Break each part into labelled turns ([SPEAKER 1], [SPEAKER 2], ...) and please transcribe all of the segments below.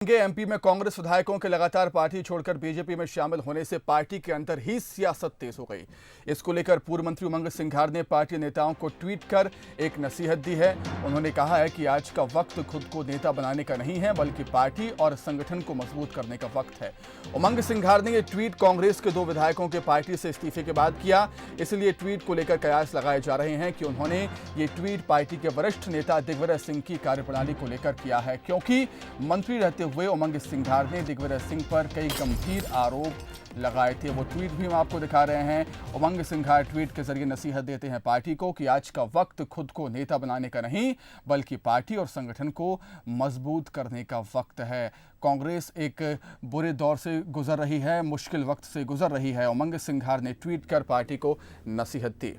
[SPEAKER 1] MP में कांग्रेस विधायकों के लगातार पार्टी छोड़कर बीजेपी में शामिल होने से पार्टी के अंदर ही सियासत तेज हो गई। इसको लेकर पूर्व मंत्री उमंग सिंघार ने पार्टी नेताओं को ट्वीट कर एक नसीहत दी है। उन्होंने कहा है कि आज का वक्त खुद को नेता बनाने का नहीं है, बल्कि पार्टी और संगठन को मजबूत करने का वक्त है। उमंग सिंघार ने यह ट्वीट कांग्रेस के 2 विधायकों के पार्टी से इस्तीफे के बाद किया। इसलिए ट्वीट को लेकर कयास लगाए जा रहे हैं कि उन्होंने ये ट्वीट पार्टी के वरिष्ठ नेता दिग्विजय सिंह की कार्यप्रणाली को लेकर किया है, क्योंकि मंत्री रहते हुए उमंग सिंघार ने दिग्विजय सिंह पर कई गंभीर आरोप लगाए थे। वो ट्वीट भी हम आपको दिखा रहे हैं। उमंग सिंघार ट्वीट के जरिए नसीहत देते हैं पार्टी को कि आज का वक्त खुद को नेता बनाने का नहीं, बल्कि पार्टी और संगठन को मजबूत करने का वक्त है। कांग्रेस एक बुरे दौर से गुजर रही है, मुश्किल वक्त से गुजर रही है। उमंग सिंघार ने ट्वीट कर पार्टी को नसीहत दी।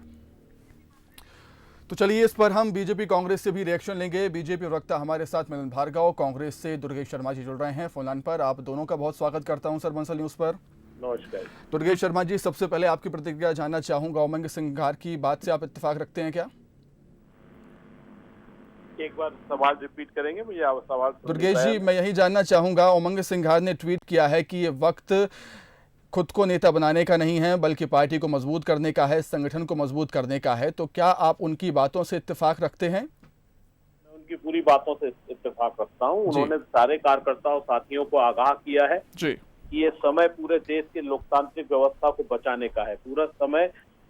[SPEAKER 1] तो चलिए इस पर हम बीजेपी कांग्रेस से भी रिएक्शन लेंगे। बीजेपी प्रवक्ता हमारे साथ मिलन भार्गव, कांग्रेस से दुर्गेश शर्मा जी जुड़ रहे हैं फोन लाइन पर। आप दोनों का बहुत स्वागत करता हूं सर बंसल न्यूज पर।
[SPEAKER 2] नमस्कार
[SPEAKER 1] दुर्गेश शर्मा जी, सबसे पहले आपकी प्रतिक्रिया जानना चाहूंगा। उमंग सिंघार की बात से आप इत्तेफाक रखते हैं क्या?
[SPEAKER 2] एक बार सवाल रिपीट करेंगे मुझे सवाल?
[SPEAKER 1] दुर्गेश जी, मैं यही जानना चाहूंगा, उमंग सिंघार ने ट्वीट किया है कि ये वक्त खुद को नेता बनाने का नहीं है, बल्कि पार्टी को मजबूत करने का है, संगठन को मजबूत करने का है। तो क्या आप उनकी बातों से इत्तेफाक रखते हैं?
[SPEAKER 2] मैं उनकी पूरी बातों से इत्तेफाक रखता हूं। उन्होंने सारे कार्यकर्ताओं साथियों को आगाह किया है
[SPEAKER 1] जी
[SPEAKER 2] कि ये समय पूरे देश के लोकतांत्रिक व्यवस्था को बचाने का है, पूरा समय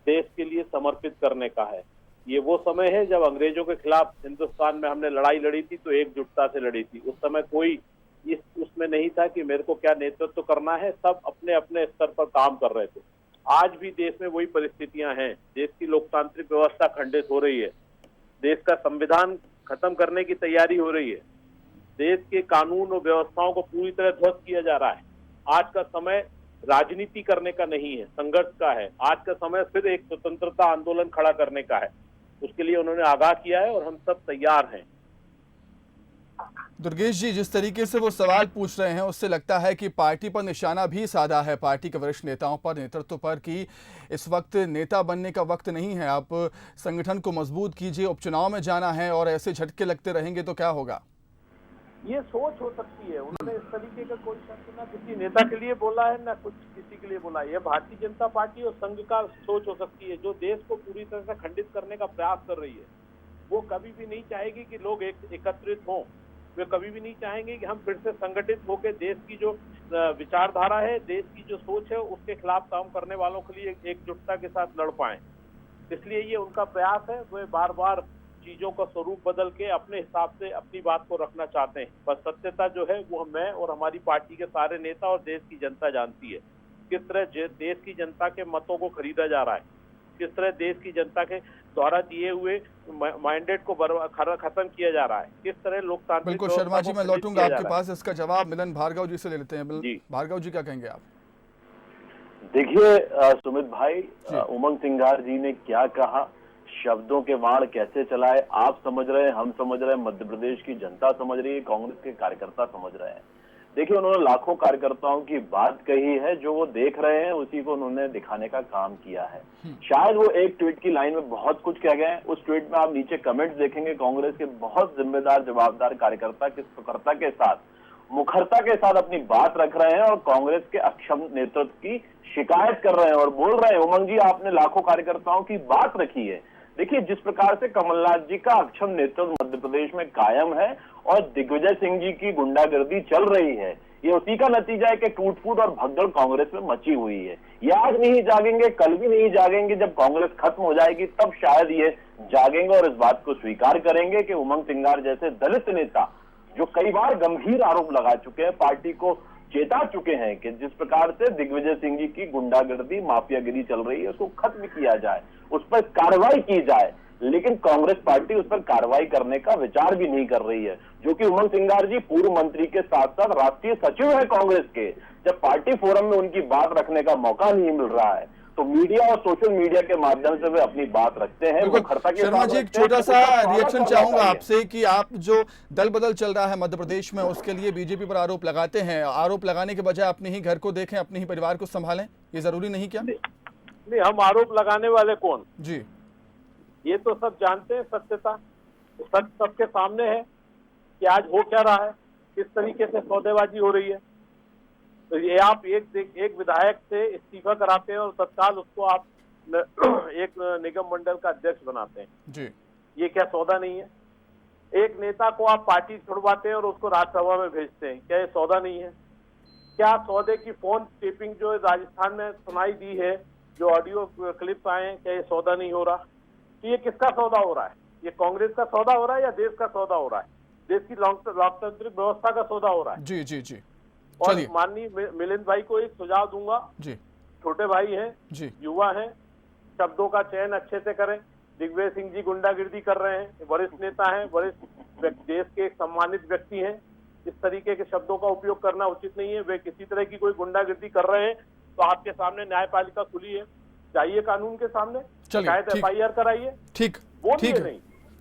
[SPEAKER 2] देश के लिए समर्पित करने का है। ये वो समय है जब अंग्रेजों के खिलाफ हिंदुस्तान में हमने लड़ाई लड़ी थी तो एकजुटता से लड़ी थी। उस समय कोई उसमें नहीं था कि मेरे को क्या नेतृत्व करना है, सब अपने अपने स्तर पर काम कर रहे थे। आज भी देश में वही परिस्थितियां हैं। देश की लोकतांत्रिक व्यवस्था खंडित हो रही है, देश का संविधान खत्म करने की तैयारी हो रही है, देश के कानून और व्यवस्थाओं को पूरी तरह ध्वस्त किया जा रहा है। आज का समय राजनीति करने का नहीं है, संघर्ष का है। आज का समय फिर एक स्वतंत्रता आंदोलन खड़ा करने का है। उसके लिए उन्होंने आगाह किया है और हम सब तैयार हैं।
[SPEAKER 1] दुर्गेश जी, जिस तरीके से वो सवाल पूछ रहे हैं उससे लगता है कि पार्टी पर निशाना भी साधा है, पार्टी के वरिष्ठ नेताओं पर, नेतृत्व पर, कि इस वक्त नेता बनने का वक्त नहीं है, आप संगठन को मजबूत कीजिए, उपचुनाव में जाना है, और ऐसे झटके लगते रहेंगे तो क्या होगा?
[SPEAKER 2] ये सोच हो सकती है। उन्होंने इस तरीके का कोई शब्द ना किसी नेता के लिए बोला है, ना कुछ किसी के लिए बोला है। ये भारतीय जनता पार्टी और संघ का सोच हो सकती है, जो देश को पूरी तरह से खंडित करने का प्रयास कर रही है। वो कभी भी नहीं चाहेगी कि लोग एकत्रित हों। वे कभी भी नहीं चाहेंगे कि हम फिर से संगठित होकर देश की जो विचारधारा है, देश की जो सोच है, उसके खिलाफ काम करने वालों के लिए एकजुटता के साथ लड़ पाएं। इसलिए ये उनका प्रयास है। वे बार बार चीजों का स्वरूप बदल के अपने हिसाब से अपनी बात को रखना चाहते हैं, पर सत्यता जो है वो मैं और हमारी पार्टी के सारे नेता और देश की जनता जानती है। किस तरह देश की जनता के मतों को खरीदा जा रहा है, किस तरह देश की जनता के द्वारा दिए हुए मैंडेट को खत्म किया जा रहा है, किस तरह लोकतांत्रिक।
[SPEAKER 1] बिल्कुल शर्मा जी, मैं लौटूंगा आपके पास। इसका जवाब मिलन भार्गव जी से ले लेते हैं। भार्गव जी, क्या कहेंगे आप?
[SPEAKER 3] देखिए सुमित भाई, उमंग सिंघार जी ने क्या कहा, शब्दों के वाण कैसे चलाए, आप समझ रहे हैं, हम समझ रहे हैं, मध्य प्रदेश की जनता समझ रही है, कांग्रेस के कार्यकर्ता समझ रहे हैं। देखिए, उन्होंने लाखों कार्यकर्ताओं की बात कही है, जो वो देख रहे हैं उसी को उन्होंने दिखाने का काम किया है। शायद वो एक ट्वीट की लाइन में बहुत कुछ कह गए। उस ट्वीट में आप नीचे कमेंट्स देखेंगे, कांग्रेस के बहुत जिम्मेदार जवाबदार कार्यकर्ता किस प्रखरता के साथ, मुखरता के साथ अपनी बात रख रहे हैं और कांग्रेस के अक्षम नेतृत्व की शिकायत कर रहे हैं और बोल रहे हैं, उमंग जी आपने लाखों कार्यकर्ताओं की बात रखी है। देखिए, जिस प्रकार से कमलनाथ जी का अक्षम नेतृत्व मध्य प्रदेश में कायम है और दिग्विजय सिंह जी की गुंडागर्दी चल रही है, ये उसी का नतीजा है कि टूट-फूट और भगदड़ कांग्रेस में मची हुई है। ये आज नहीं जागेंगे, कल भी नहीं जागेंगे। जब कांग्रेस खत्म हो जाएगी तब शायद ये जागेंगे और इस बात को स्वीकार करेंगे कि उमंग सिंघार जैसे दलित नेता, जो कई बार गंभीर आरोप लगा चुके हैं, पार्टी को चेता चुके हैं कि जिस प्रकार से दिग्विजय सिंह जी की गुंडागर्दी, माफियागिरी चल रही है, उसको खत्म किया जाए, उस पर कार्रवाई की जाए। लेकिन कांग्रेस पार्टी उस पर कार्रवाई करने का विचार भी नहीं कर रही है, जो कि उमंग सिंघार जी पूर्व मंत्री के साथ साथ राष्ट्रीय सचिव है कांग्रेस के। जब पार्टी फोरम में उनकी बात रखने का मौका नहीं मिल रहा है तो मीडिया और सोशल मीडिया के माध्यम से वे अपनी बात रखते हैं।
[SPEAKER 1] शर्मा जी, एक छोटा सा रिएक्शन चाहूंगा आपसे कि आप जो दल बदल चल रहा है मध्य प्रदेश में, उसके लिए बीजेपी पर आरोप लगाते हैं। आरोप लगाने के बजाय अपने ही घर को देखें, अपने ही परिवार को संभालें, ये जरूरी नहीं क्या?
[SPEAKER 2] नहीं, हम आरोप लगाने वाले कौन
[SPEAKER 1] जी?
[SPEAKER 2] ये तो सब जानते हैं सत्यता। सच सबके सामने है कि आज हो क्या रहा है, किस तरीके से सौदेबाजी हो रही है। तो ये आप एक विधायक से इस्तीफा कराते हैं और तत्काल उसको आप एक निगम मंडल का अध्यक्ष बनाते हैं
[SPEAKER 1] जी।
[SPEAKER 2] ये क्या सौदा नहीं है? एक नेता को आप पार्टी छुड़वाते हैं और उसको राज्यसभा में भेजते हैं, क्या ये सौदा नहीं है? क्या सौदे की फोन टेपिंग जो राजस्थान में सुनाई दी है, जो ऑडियो क्लिप आए हैं, क्या ये सौदा नहीं हो रहा? तो ये किसका सौदा हो रहा है? ये कांग्रेस का सौदा हो रहा है या देश का सौदा हो रहा है? देश की लोकतांत्रिक व्यवस्था का सौदा हो रहा है।
[SPEAKER 1] जी जी जी।
[SPEAKER 2] और
[SPEAKER 1] चलिए,
[SPEAKER 2] माननीय मिलिंद भाई को एक सुझाव दूंगा
[SPEAKER 1] जी
[SPEAKER 2] छोटे भाई हैं
[SPEAKER 1] जी
[SPEAKER 2] युवा हैं, शब्दों का चयन अच्छे से करें। दिग्विजय सिंह जी गुंडागिर्दी कर रहे हैं, वरिष्ठ नेता हैं, वरिष्ठ देश के एक सम्मानित व्यक्ति हैं। इस तरीके के शब्दों का उपयोग करना उचित नहीं है। वे किसी तरह की कोई गुंडागिर्दी कर रहे हैं तो आपके सामने न्यायपालिका खुली है, जाइए कानून के सामने,
[SPEAKER 1] चलिए, ठीक।
[SPEAKER 2] FIR कराइए,
[SPEAKER 1] ठीक
[SPEAKER 2] बोलिए
[SPEAKER 1] ठीक
[SPEAKER 2] नहीं।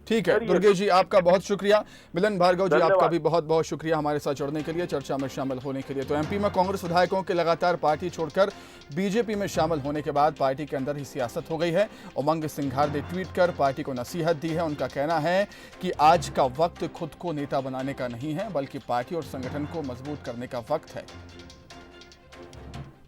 [SPEAKER 1] ठीक है
[SPEAKER 2] करिए।
[SPEAKER 1] दुर्गेश जी, आपका बहुत शुक्रिया। मिलन भार्गव जी,
[SPEAKER 2] धन्यवाद।
[SPEAKER 1] आपका भी बहुत बहुत शुक्रिया हमारे साथ जुड़ने के लिए, चर्चा में शामिल होने के लिए। तो एमपी में कांग्रेस विधायकों के लगातार पार्टी छोड़कर बीजेपी में शामिल होने के बाद पार्टी के अंदर ही सियासत हो गई है। उमंग सिंघार ने ट्वीट कर पार्टी को नसीहत दी है। उनका कहना है कि आज का वक्त खुद को नेता बनाने का नहीं है, बल्कि पार्टी और संगठन को मजबूत करने का वक्त है।